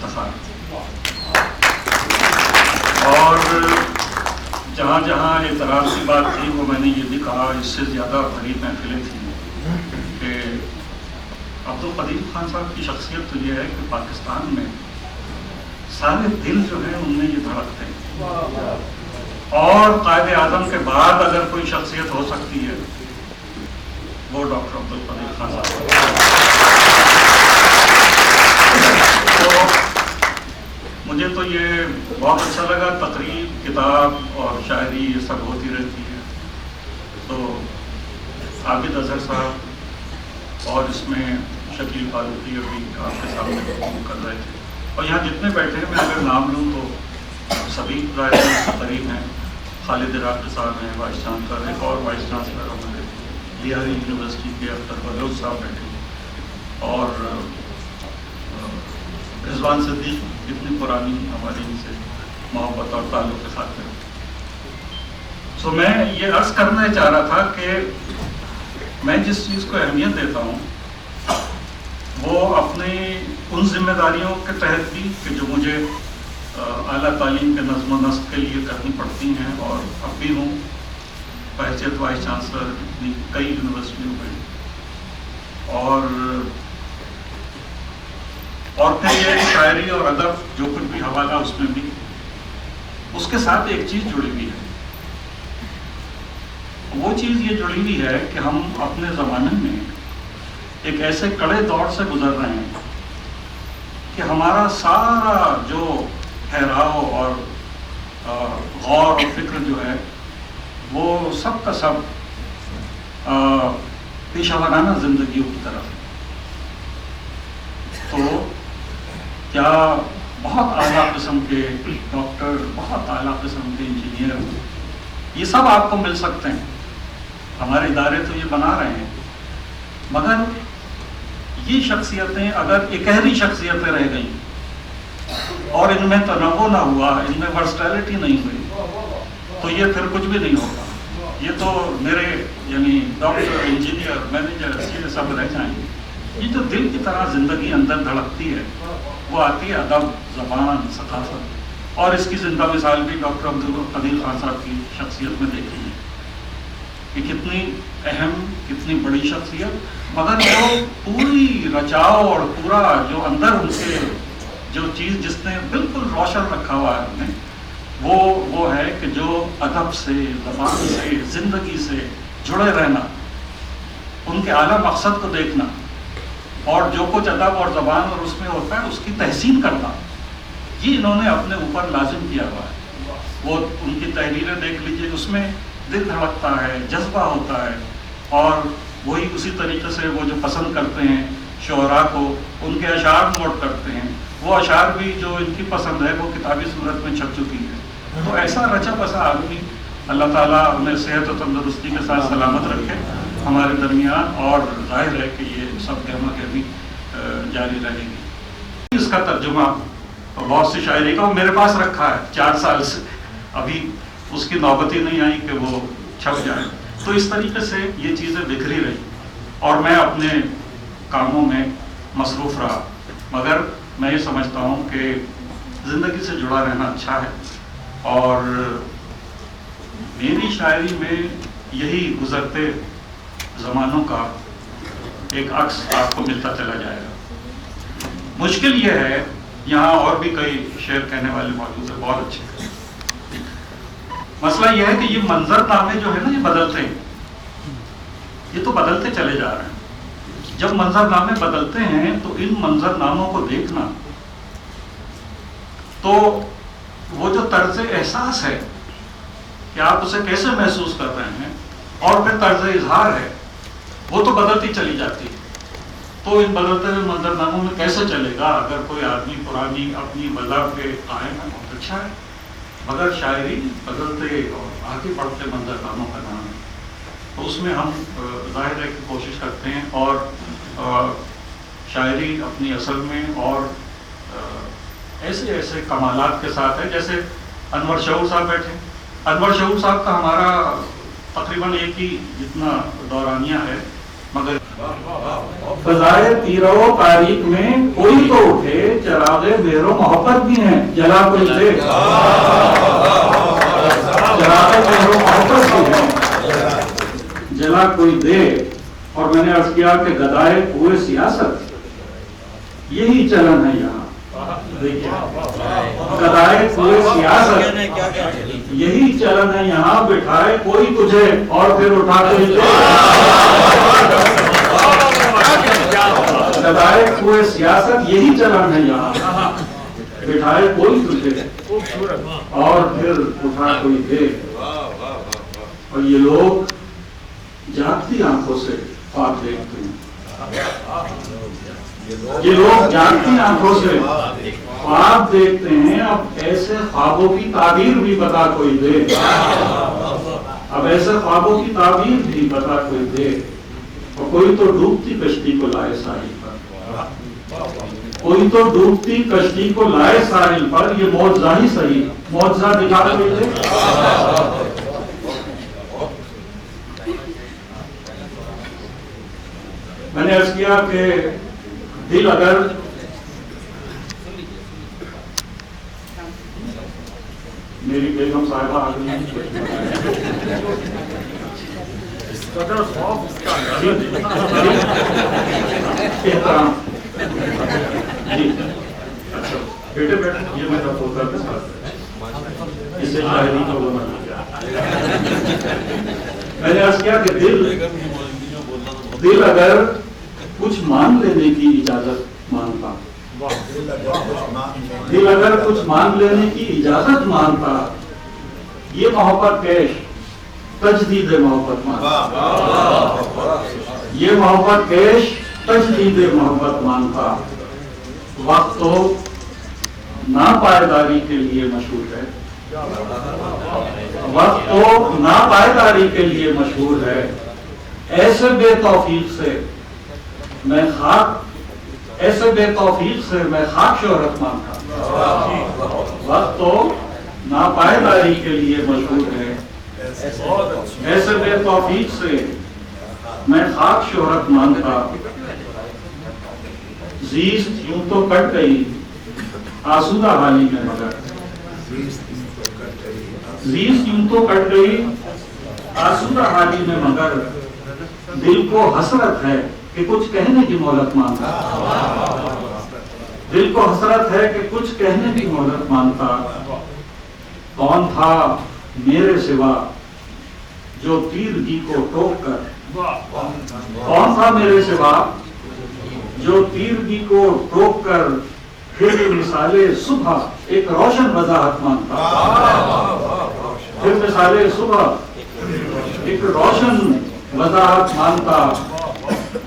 اختصار. اور جہاں جہاں اعتراض کی بات تھی وہ میں نے یہ بھی کہا، اس سے زیادہ بڑی محفلیں تھیں کہ عبدالقدیر خان صاحب کی شخصیت تو یہ ہے کہ پاکستان میں سارے دل جو ہیں ان میں یہ دھڑکتے ہیں، اور قائد اعظم کے بعد اگر کوئی شخصیت ہو سکتی ہے وہ ڈاکٹر عبدالقدیر خان صاحب. تو مجھے تو یہ بہت اچھا لگا. تقریب، کتاب اور شاعری یہ سب ہوتی رہتی ہے. تو عابد اظہر صاحب اور اس میں شکیل فاروقی ابھی آپ کے سامنے گفتگو کر رہے تھے، اور یہاں جتنے بیٹھے ہیں میں اگر نام لوں تو سبھی ظاہر قریب ہیں. خالد عراقی صاحب ہیں وائس چانسلر، ایک اور وائس چانسلر ہمارے بہاری یونیورسٹی کے اختر بلوچ صاحب بیٹھے ہیں، اور رضوان صدیق جتنی پرانی ہماری ان سے محبت اور تعلق کے ساتھ ہے. سو میں یہ عرض کرنا چاہ رہا تھا کہ میں جس چیز کو اہمیت دیتا ہوں وہ اپنی ان ذمہ داریوں کے تحت بھی کہ جو مجھے اعلیٰ تعلیم کے نظم و نسق کے لیے کرنی پڑتی ہیں، اور اب بھی ہوں بحیثیت وائس چانسلر کئی یونیورسٹیوں میں، اور پھر یہ شاعری اور ادب جو کچھ بھی حوالہ اس میں بھی، اس کے ساتھ ایک چیز جڑی ہوئی ہے. وہ چیز یہ جڑی ہوئی ہے کہ ہم اپنے زمانے میں ایک ایسے کڑے دور سے گزر رہے ہیں کہ ہمارا سارا جو ٹھہراؤ اور غور اور فکر جو ہے وہ سب کا سب پیشہ ورانہ زندگیوں کی طرف. تو کیا بہت اعلیٰ قسم کے ڈاکٹر، بہت اعلیٰ قسم کے انجینئر یہ سب آپ کو مل سکتے ہیں، ہمارے ادارے تو یہ بنا رہے ہیں، مگر یہ شخصیتیں اگر اکہری شخصیتیں رہ گئیں اور ان میں تنوع نہ ہوا، ان میں ورسٹیلٹی نہیں ہوئی، تو یہ پھر کچھ بھی نہیں ہوگا. یہ تو میرے یعنی ڈاکٹر، انجینئر، مینیجر یہ سب رہ جائیں گے. یہ جو دل کی طرح زندگی اندر دھڑکتی ہے وہ آتی ہے ادب، زبان، ثقافت، اور اس کی زندہ مثال بھی ڈاکٹر عبدالقدیر خان صاحب کی شخصیت میں دیکھی ہے کہ کتنی اہم، کتنی بڑی شخصیت، مگر وہ پوری رچاؤ اور پورا جو اندر ان کے جو چیز جس نے بالکل روشن رکھا ہوا ہے ہمیں، وہ ہے کہ جو ادب سے، زبان سے، زندگی سے جڑے رہنا، ان کے اعلیٰ مقصد کو دیکھنا، اور جو کچھ ادب اور زبان اور اس میں ہوتا ہے اس کی تحسین کرنا، یہ انہوں نے اپنے اوپر لازم کیا ہوا ہے. وہ ان کی تحریریں دیکھ لیجئے، اس میں دل دھڑکتا ہے، جذبہ ہوتا ہے، اور وہی اسی طریقے سے وہ جو پسند کرتے ہیں شعراء کو، ان کے اشعار نوٹ کرتے ہیں، وہ اشعار بھی جو ان کی پسند ہے وہ کتابی صورت میں چھپ چکی ہے. تو ایسا رچا بسا آدمی اللہ تعالیٰ انہیں صحت و تندرستی کے ساتھ سلامت رکھے ہمارے درمیان، اور ظاہر ہے کہ یہ سب گہما گہمی جاری رہے گی. اس کا ترجمہ بہت سی شاعری کا میرے پاس رکھا ہے 4 سال سے، ابھی اس کی نوبت ہی نہیں آئی کہ وہ چھپ جائے. تو اس طریقے سے یہ چیزیں بکھری رہی اور میں اپنے کاموں میں مصروف رہا، مگر میں یہ سمجھتا ہوں کہ زندگی سے جڑا رہنا اچھا ہے، اور میری شاعری میں یہی گزرتے زمانوں کا ایک عکس آپ کو ملتا چلا جائے گا. مشکل یہ ہے، یہاں اور بھی کئی شعر کہنے والے موجود ہیں بہت اچھے. مسئلہ یہ ہے کہ یہ منظر نامے جو ہے نا یہ بدلتے ہیں، یہ تو بدلتے چلے جا رہے ہیں. جب منظر نامے بدلتے ہیں تو ان منظر ناموں کو دیکھنا، تو وہ جو طرز احساس ہے کہ آپ اسے کیسے محسوس کر رہے ہیں، اور پھر طرز اظہار ہے، وہ تو بدلتی چلی جاتی ہے. تو ان بدلتے ہوئے منظر ناموں میں کیسے چلے گا؟ اگر کوئی آدمی پرانی اپنی وضع پہ قائم ہے بہت اچھا ہے، مگر شاعری بدلتے اور آگے بڑھتے منظر ناموں کا نام ہے. تو اس میں ہم ظاہر ہے کہ کوشش کرتے ہیں، اور شاعری اپنی اصل میں اور ایسے ایسے کمالات کے ساتھ ہے. جیسے انور شعور صاحب بیٹھے، انور شعور صاحب کا ہمارا تقریباً ایک ہی جتنا دورانیہ ہے، مگر فضائے تیرہ و تاریخ میں کوئی تو اٹھے، چراغ مہر و محبت بھی ہیں، جلا کوئی دے، چراغ مہر و محبت بھی ہیں، جلا کوئی دے۔ اور میں نے عرض کیا کہ گدائے کوئے سیاست یہی چلن ہے یہاں، گدائے کوئے سیاست یہی چلن ہے یہاں، بٹھائے کوئی تجھے اور پھر اٹھا کوئی دے، گدائے کوئے سیاست یہی چلن ہے یہاں، بٹھائے کوئی تجھے اور پھر اٹھا کوئی دے۔ اور یہ لوگ جاگتی آنکھوں سے خواب دیکھتے ہیں، یہ لوگ جاگتی آنکھوں سے خواب دیکھتے ہیں۔ اب ایسے خوابوں کی تعبیر بھی بتا کوئی دے، اب ایسے خوابوں کی تعبیر بھی بتا کوئی دے۔ اور کوئی تو ڈوبتی کشتی کو لائے ساحل پر، کوئی تو ڈوبتی کشتی کو لائے ساحل پر، یہ معجزہ ہی صحیح، معجزہ دکھا کوئی دے۔ میں نے عرض کیا کہ دل اگر میری بیگم صاحبہ آ گئی بیٹے بیٹے، یہ میرا پوتا کے ساتھ اس سے شاعری کو بنا دیا۔ میں نے عرض کیا کہ دل اگر کچھ مان لینے کی اجازت مانتا، دل اگر کچھ مان لینے کی اجازت مانتا، یہ محبت پیش تجدید محبت مانتا، یہ محبت پیش تجدید محبت مانتا۔ وقت تو ناپائیداری کے لیے مشہور ہے، وقت تو ناپائیداری کے لیے مشہور ہے، ایسے بے توفیق سے میں خاک شہرت مانتا۔ وقت تو ناپائیداری کے لیے مشہور ہے، ایسے بے توفیق سے میں خاک شہرت مانتا۔ زیست یوں تو کٹ گئی آسودہ حالی میں مگر، زیست یوں تو کٹ گئی آسودہ حالی میں مگر، دل کو حسرت ہے کہ کچھ کہنے کی مہلت مانتا، دل کو حسرت ہے کہ کچھ کہنے کی مہلت مانتا۔ کون تھا میرے سوا جو تیرگی کو ٹوک کر، کون تھا میرے سوا جو تیرگی کو ٹوک کر پھر مثال صبح ایک روشن وضاحت مانتا، پھر مثال صبح ایک روشن وضاحت مانتا۔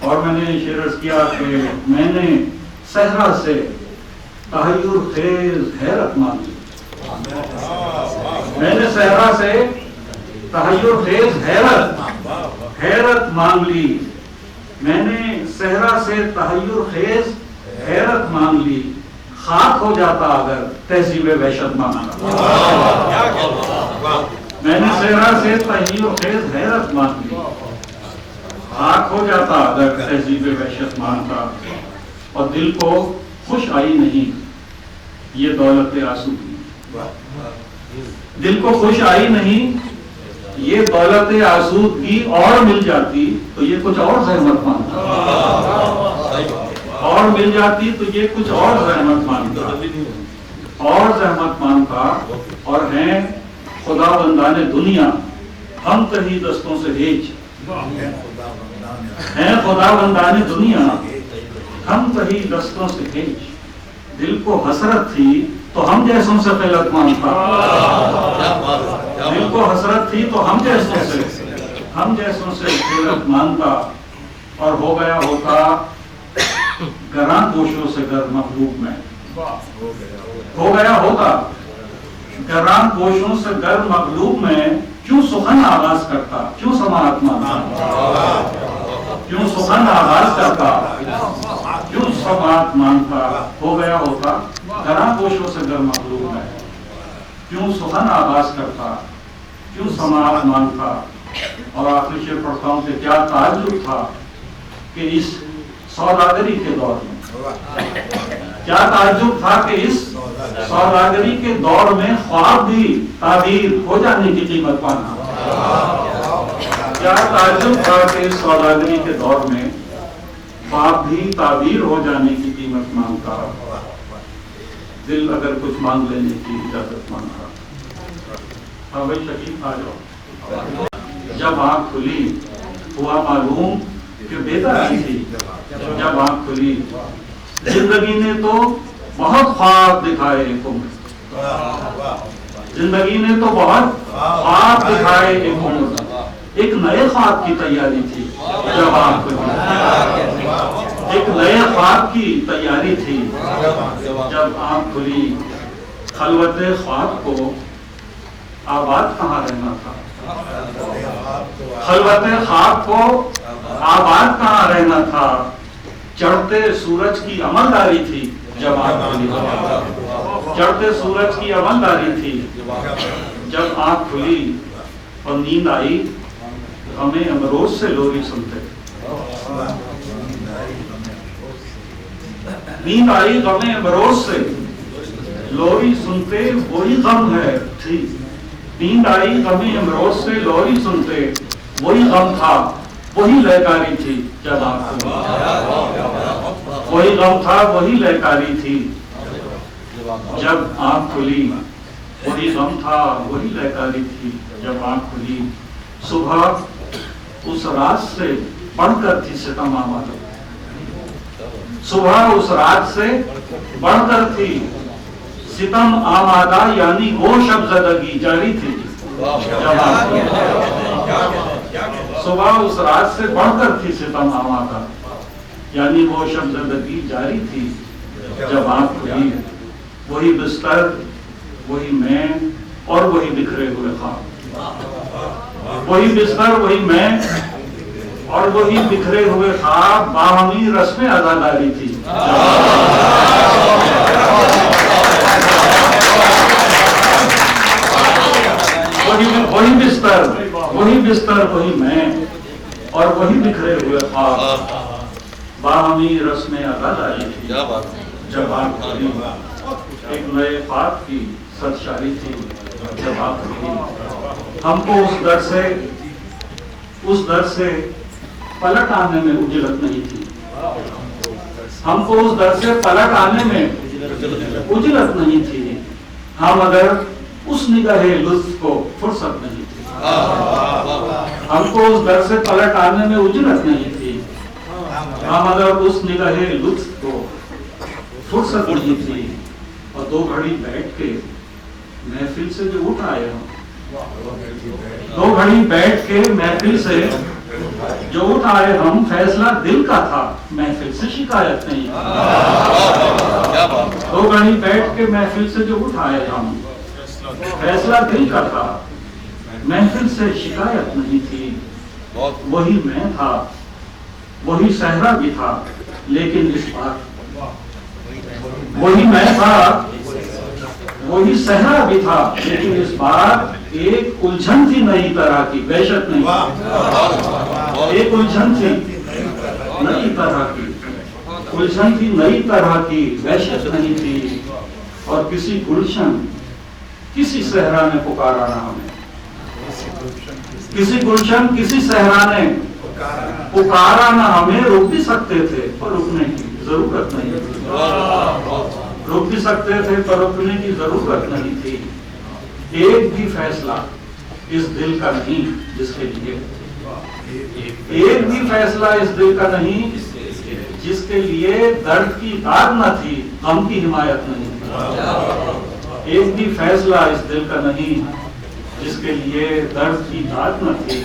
اور میں نے شعر عرض کیا کہ میں نے صحرا سے تحیر خیز حیرت مانگی، میں نے صحرا سے تحیر خیز حیرت مانگ لی، میں نے صحرا سے تحیر خیز حیرت مانگ لی، خاک ہو جاتا اگر تہذیب وحشت مانگتا، میں نے صحرا سے تحیر خیز حیرت مانگ لی، خاک ہو جاتا اگر تہذیب وحشت مانگتا۔ اور دل کو خوش آئی نہیں یہ دولت آسودگی، دل کو خوش آئی نہیں یہ دولت آسودگی، اور مل جاتی تو یہ کچھ اور زحمت مانگتا، اور مل جاتی تو یہ کچھ اور زحمت مانگتا، اور زحمت مانگتا۔ اور ہیں خدا بندان دنیا ہم کہیں دستوں سے ہیج، ہیں خدا بندان دنیا ہم کہیں دستوں سے ہیج، دل کو حسرت تھی تو ہم جیسوں سے خلعت مانگتا، دل کو حسرت تھی تو ہم جیسوں سے خلعت مانگتا۔ اور ہو گیا ہوتا گراں گوشوں سے گر مغلوب میں، ہو گیا ہوتا گراں گوشوں سے گر مغلوب میں، کیوں سخن آغاز کرتا، کیوں سماعت مانگتا، کیوں سخن آغاز کرتا، کیوں سماعت مانگتا۔ ہو گیا ہوتا گراں گوشوں سے گر مغلوب میں، کیوں سخن آغاز کرتا، کیوں سماعت مانگتا۔ اور آخری شعر پڑھتا ہوں کہ کیا تعجب تھا کہ اس سوداگری کے دور میں کیا تعجب تھا کہ اس سوداگری کے دور میں خواب بھی تعبیر ہو جانے کی قیمت پانا. کیا تعجب تھا کہ اس سوداگری کے دور میں خواب بھی تعبیر ہو جانے کی قیمت مانگتا. دل اگر کچھ مانگ لینے کی اجازت مانگتا. ہاں بھائی شکیب آ جاؤ. جب آنکھ کھلی ہوا معلوم کہ بیداری تھی. جب آنکھ کھلی زندگی نے تو بہت خواب دکھائے ایک عمر. زندگی نے تو بہت خواب دکھائے ایک عمر. ایک نئے خواب کی تیاری تھی جب آنکھ کھلی. ایک نئے خواب کی تیاری تھی جب آنکھ کھلی. خلوت خواب کو آباد کہاں رہنا تھا. خلوت خواب کو آباد کہاں رہنا تھا. چڑھتے سورج کی عملداری تھی جب آنکھ کھلی. چڑھتے سورج کی عملداری تھی جب آنکھ کھلی. اور نیند آئی ہمیں امروز سے لوری سنتے. نیند آئی ہمیں امروز سے لوری سنتے. وہی غم ہے تھی. نیند آئی ہمیں امروز سے لوری سنتے. وہی غم تھا وہی لہکاری تھی جب آنکھ کھلی. وہی غم تھا وہی لہکاری تھی جب آنکھ کھلی. وہی غم تھا وہی لہکاری تھی جب آنکھ کھلی. صبح اس رات سے بڑھ کر تھی ستم آمادہ. صبح اس رات سے بڑھ کر تھی ستم آمادہ. یعنی وہ شب زدگی جاری تھی جب آنکھ کھلی. صبح اس رات سے بڑھ کر تھی ستم آمادہ. یعنی وہ شب زدگی جاری تھی جب آنکھ کھلی. وہی بستر وہی میں اور وہی بکھرے ہوئے خواب. وہی بستر وہی میں اور وہی بکھرے ہوئے خواب. باہمی رسم عزاداری تھی. وہی بستر وہی میں اور وہی بکھرے ہوئے خواب. باہمی رسم عزاداری تھی جب آنکھ کھلی. ایک نئے خواب کی سرشاری تھی جب آنکھ کھلی. ہم کو اس در سے پلٹ آنے میں اجلت نہیں تھی. ہم کو اس در سے پلٹ آنے میں اجلت نہیں تھی. ہم اگر اس نگاہ لطف کو فرصت نہیں تھی. ہم کو اس در سے پلٹ آنے میں اجلت نہیں تھی. ہم اگر اس نگاہ لطف کو فرصت نہیں تھی. اور دو گھڑی بیٹھ کے محفل سے جو اٹھ آئے ہم. دو گھڑی بیٹھ کے محفل سے جو اٹھ آئے ہم. فیصلہ دل کا تھا محفل سے شکایت نہیں. دو گھڑی بیٹھ کے محفل سے جو اٹھ آئے ہم. فیصلہ دل کا تھا محفل سے شکایت نہیں تھی. وہی میں تھا وہی صحرا بھی تھا لیکن اس بار. وہی میں تھا وہی صحرا بھی تھا لیکن اس بار ایک الجھن تھی نئی طرح کی. وحشت نہیں. ایک الجھن تھی نئی طرح کی. الجھن تھی نئی طرح کی. وحشت نہیں تھی. اور کسی گلشن کسی صحرا نے پکارا نہ ہمیں. کسی گلشن کسی صحرا نے پکارا نہ ہمیں. رک بھی سکتے تھے پر رکنے کی ضرورت نہیں تھی. رک بھی سکتے تھے پر رکنے کی ضرورت نہیں تھی. ایک بھی فیصلہ اس دل کا نہیں جس کے لیے. ایک بھی فیصلہ اس دل کا نہیں جس کے لیے درد کی داد نہ تھی غم کی حمایت نہیں تھی. ایک بھی فیصلہ اس دل کا نہیں جس کے لیے درد کی داد نہ تھی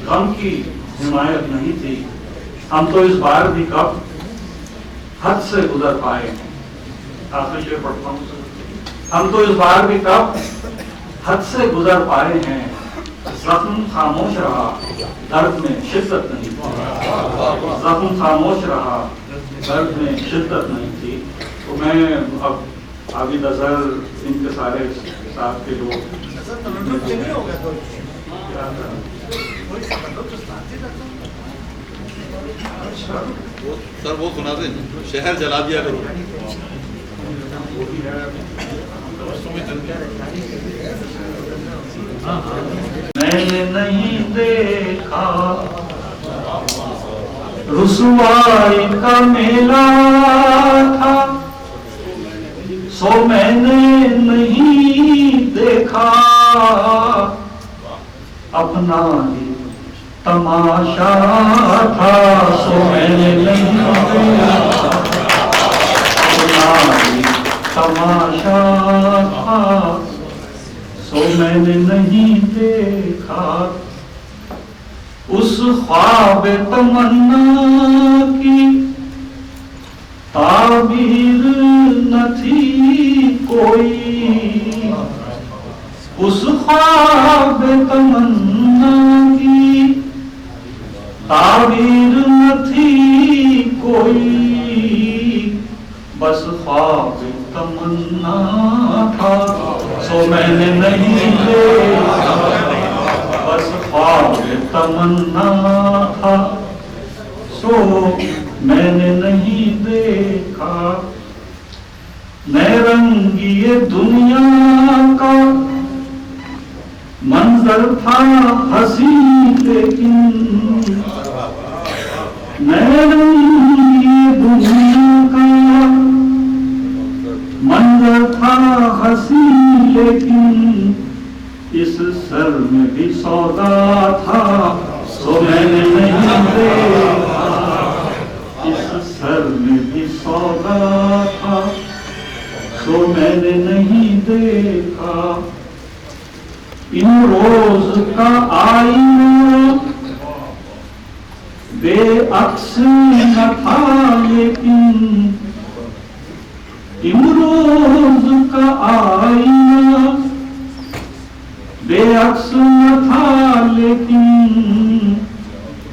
غم کی حمایت نہیں تھی. ہم تو اس بار بھی کب حد سے گزر پائے. آخر شعر پڑھتا ہوں. ہم تو اس بار بھی کب حد سے گزر پائے ہیں. زخم خاموش رہا درد میں شدت نہیں تھی. زخم خاموش رہا درد میں شدت نہیں تھی. تو میں اب عابد اظہر ان کے سارے ساتھ کے لوگ سر وہ سنا دیں، شہر جلا دیا کرو. میں نے نہیں دیکھا رسوائی کا میلہ تھا، سو میں نے نہیں دیکھا اپنا ہی تماشا تھا، سو میں نے نہیں دیکھا اپنا ہی تماشا تھا، سو میں نے نہیں دیکھا. اس خواب تمنا کی تعبیر نہ تھی کوئی، اس خواب تمنا کی تعبیر نہ تھی کوئی، بس خواب تمنا تھا، سو میں نے نہیں دیکھا، بس خواب تمنا تھا، سو میں نے نہیں دیکھا. نئے رنگی دنیا کا منظر تھا ہنسی، لیکن نئے رنگی دنیا کا منظر تھا ہنسی، لیکن اس سر میں بھی سودا تھا، سو میں نے نہیں دیکھا، اس سر میں بھی سودا تھا، سو میں نے نہیں دیکھا. امروز کا آئینہ بے عکس نہ تھا، لیکن امروز کا آئینہ بے عکس نہ تھا، لیکن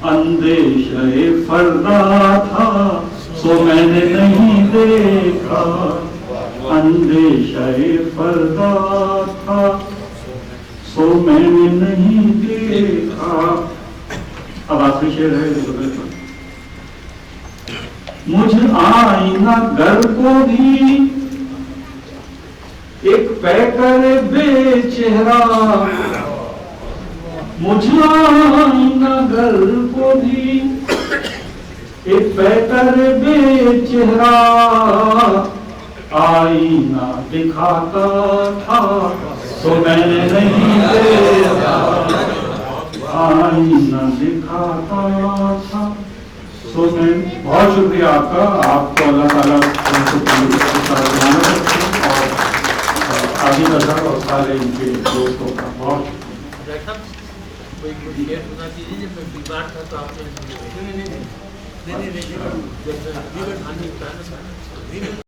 اندیشہ فردا تھا، سو میں نے نہیں دیکھا اندیشہ فردا تھا، سو میں نے نہیں دیکھا. اب آخری شعر ہے. مجھ آئینہ گر کو بھی ایک پیکر بے چہرہ، مجھ آئینہ گر کو بھی ایک پیکر بے چہرہ آئینہ دکھاتا تھا، سو میں نے نہیں دیکھا آئینہ دکھاتا تھا، سو میں. بہت شکریہ آپ کا. آپ کو اللہ تعالیٰ اور عادل اظہر اور سارے ان کے دوستوں کا بہت شکریہ.